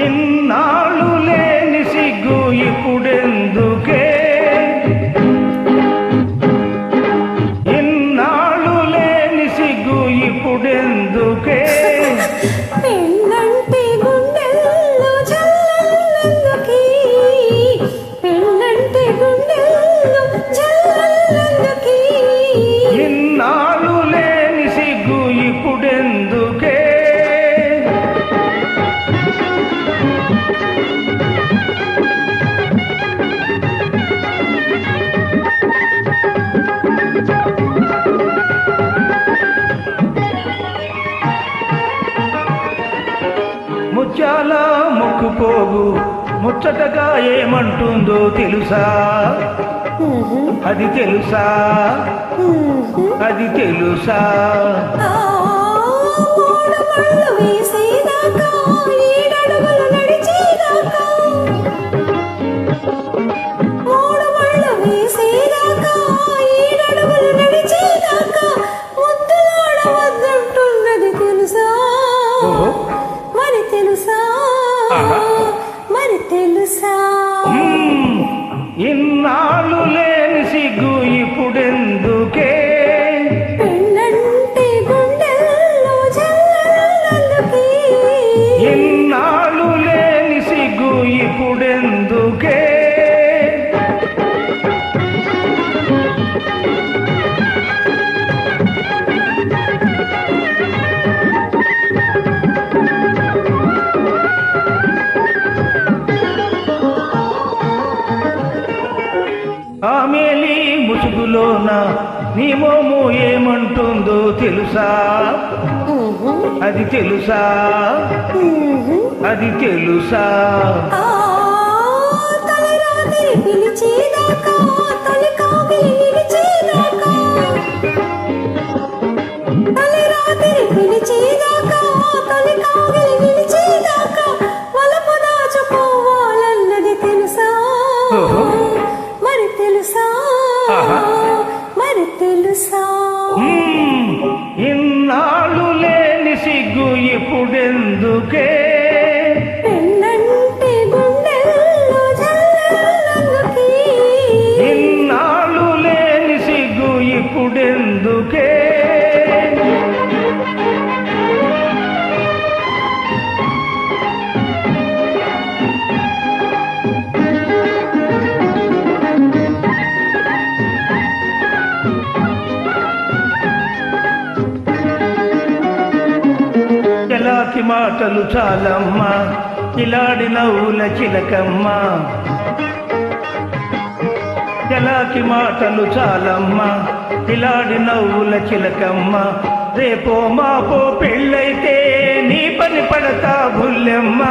ఇన్నాళ్ళు లేని సిగ్గు ఇప్పుడెందుకే, ఇన్నాళ్ళు లేని సిగ్గు ఇప్పుడెందుకే, పెళ్ళంటే గుండెల్లో జల్లందుకి, పెళ్ళంటే గుండెల్లో జల్లందుకి, ఇన్నాళ్ళు లేని సిగ్గు ఇప్పుడెందుకే, ముత్యాల ముక్కుపోగు ముచ్చటగా ఏమంటుందో తెలుసా, అది తెలుసా, అది తెలుసా, మూడు పళ్ళు వేసేదాకా, ఏడడుగులు నడిచేదాకా, మూడు పళ్ళు వేసేదాకా, ఏడడుగులు నడిచేదాకా, ముద్దులాడ వద్దంటున్నది తెలుసా, మరి తెలుసా, మరి తెలుసా, ఇన్నాళ్ళు లేని సిగ్గు ఇప్పుడెందుకే, పెళ్ళంటే గుండెల్లో జల్లందుకి, ఇన్నాళ్ళు లేని సిగ్గు ఇప్పుడెందుకే, ఆమెలి ముసుగులోన నీ మోము ఏమంటుందో తెలుసా, అది తెలుసా, అది తెలుసా, తలరాత్రి పిలిచేదాకా, తొలి కాగిలి నిలిచేదాకా, తలరాత్రి పిలిచేదాకా, తొలి కాగిలి నిలిచేదాకా, వలపు దాచుకోవాలన్నది తెలుసా, మరి తెలుసా, మరి తెలుసా, ఇన్నాళ్ళు లేని సిగ్గు ఇప్పుడెందుకే, పెళ్ళంటే గుండెల్లో జల్లందుకి, ఇన్నాళ్ళు లేని సిగ్గు ఇప్పుడెందుకే, చలాకి మాటలు చాలమ్మా, కిలాడి నవ్వుల చిలకమ్మ, చలాకి మాటలు చాలమ్మా, కిలాడి నవ్వుల చిలకమ్మ, రేపో మాపో పెళ్ళైతే నీ పని పడతా బుల్లెమ్మ,